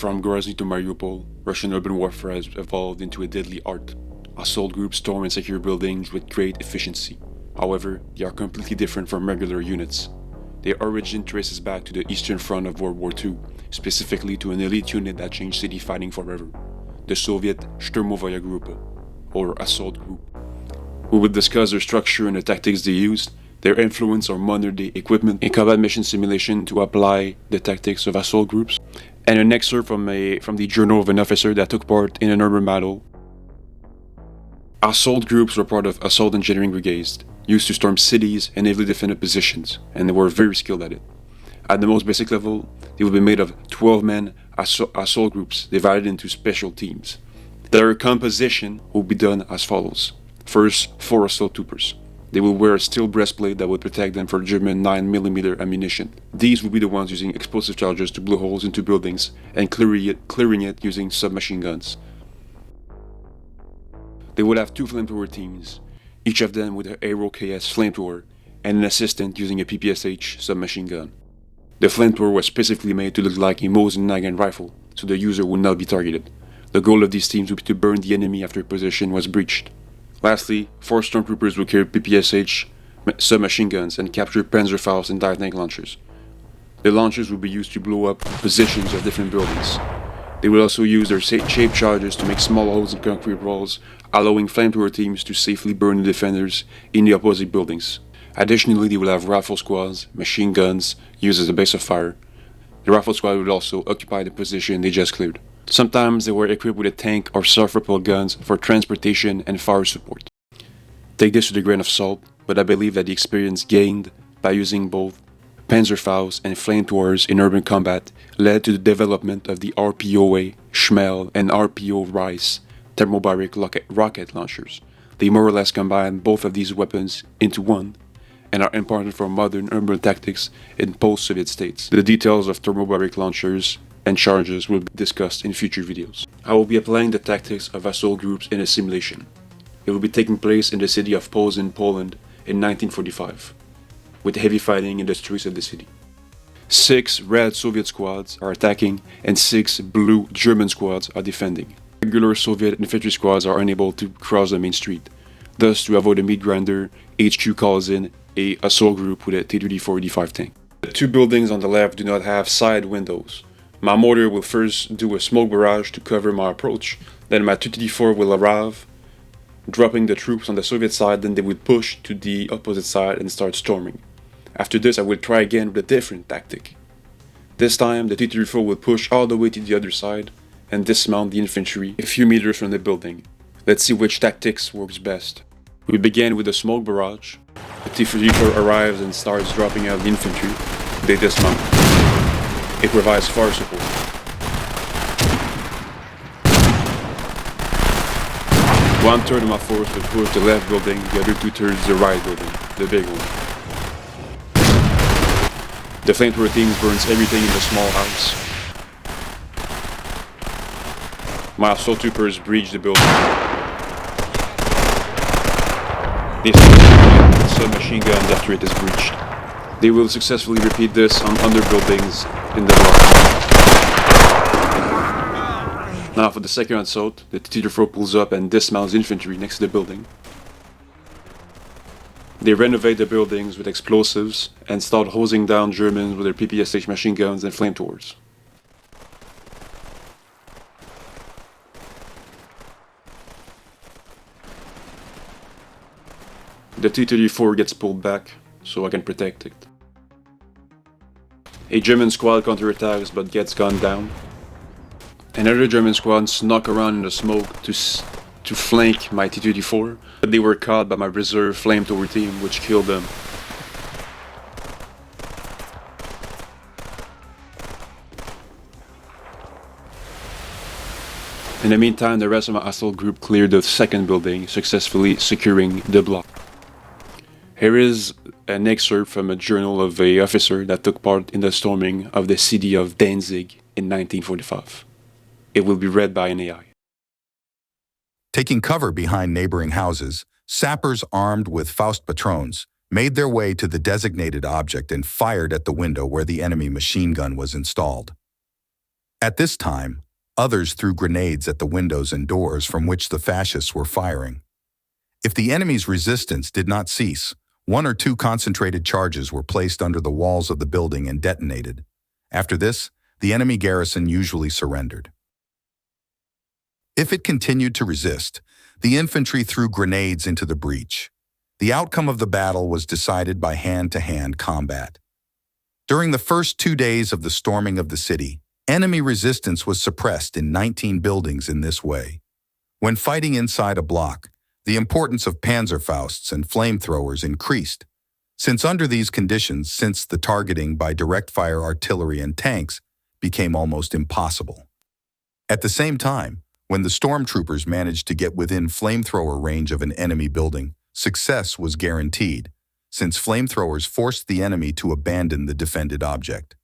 From Grozny to Mariupol, Russian urban warfare has evolved into a deadly art. Assault groups storm and secure buildings with great efficiency. However, they are completely different from regular units. Their origin traces back to the Eastern Front of World War II, specifically to an elite unit that changed city fighting forever, the Soviet Shturmovaya Gruppe, or Assault Group. We will discuss their structure and the tactics they used, their influence on modern-day equipment, a combat mission simulation to apply the tactics of assault groups, and an excerpt from the journal of an officer that took part in an urban battle. Assault groups were part of assault engineering brigades, used to storm cities and heavily defended positions, and they were very skilled at it. At the most basic level, they would be made of 12-man assault groups divided into special teams. Their composition will be done as follows. First, 4 assault troopers. They will wear a steel breastplate that would protect them from German 9mm ammunition. These will be the ones using explosive charges to blow holes into buildings and clearing it using submachine guns. They would have 2 flamethrower teams, each of them with an Aero KS flamethrower and an assistant using a PPSH submachine gun. The flamethrower was specifically made to look like a Mosin Nagant rifle, so the user would not be targeted. The goal of these teams would be to burn the enemy after a position was breached. Lastly, 4 stormtroopers would carry PPSH submachine guns and capture Panzerfaust and dive tank launchers. The launchers would be used to blow up positions of different buildings. They would also use their shaped charges to make small holes in concrete walls, allowing flamethrower teams to safely burn the defenders in the opposite buildings. Additionally, they will have rifle squads, machine guns, used as a base of fire. The rifle squad would also occupy the position they just cleared. Sometimes they were equipped with a tank or self-propelled guns for transportation and fire support. Take this with a grain of salt, but I believe that the experience gained by using both Panzerfaust and flamethrowers in urban combat led to the development of the RPOA, Schmel, and RPO Rice thermobaric rocket launchers. They more or less combine both of these weapons into one and are important for modern urban tactics in post-Soviet states. The details of thermobaric launchers and charges will be discussed in future videos. I will be applying the tactics of assault groups in a simulation. It will be taking place in the city of Poznań, Poland in 1945, with heavy fighting in the streets of the city. 6 red Soviet squads are attacking and 6 blue German squads are defending. Regular Soviet infantry squads are unable to cross the main street. Thus, to avoid a meat grinder, HQ calls in a assault group with a T-34-85 tank. The 2 buildings on the left do not have side windows. My mortar will first do a smoke barrage to cover my approach, then my T-34 will arrive, dropping the troops on the Soviet side, then they will push to the opposite side and start storming. After this, I will try again with a different tactic. This time, the T-34 will push all the way to the other side and dismount the infantry a few meters from the building. Let's see which tactics works best. We begin with a smoke barrage. The T-34 arrives and starts dropping out the infantry. They dismount. It provides fire support. One-third of my force will push the left building, the other 2/3 the right building, the big one. The flamethrower team burns everything in the small house. My assault troopers breach the building. They start with submachine guns after it is breached. They will successfully repeat this on other buildings in the block. Now for the second assault, the T-34 pulls up and dismounts infantry next to the building. They renovate the buildings with explosives and start hosing down Germans with their PPSH machine guns and flamethrowers. The T-34 gets pulled back so I can protect it. A German squad counterattacks but gets gunned down. Another German squad snuck around in the smoke to flank my T-34, but they were caught by my reserve flamethrower team, which killed them. In the meantime, the rest of my assault group cleared the second building, successfully securing the block. Here is an excerpt from a journal of an officer that took part in the storming of the city of Danzig in 1945. It will be read by an AI. Taking cover behind neighboring houses, sappers armed with Faust patrons made their way to the designated object and fired at the window where the enemy machine gun was installed. At this time, others threw grenades at the windows and doors from which the fascists were firing. If the enemy's resistance did not cease, 1 or 2 concentrated charges were placed under the walls of the building and detonated. After this, the enemy garrison usually surrendered. If it continued to resist, the infantry threw grenades into the breach. The outcome of the battle was decided by hand-to-hand combat. During the first 2 days of the storming of the city, enemy resistance was suppressed in 19 buildings in this way. When fighting inside a block, the importance of Panzerfausts and flamethrowers increased, since under these conditions, the targeting by direct-fire artillery and tanks became almost impossible. At the same time, when the stormtroopers managed to get within flamethrower range of an enemy building, success was guaranteed, since flamethrowers forced the enemy to abandon the defended object.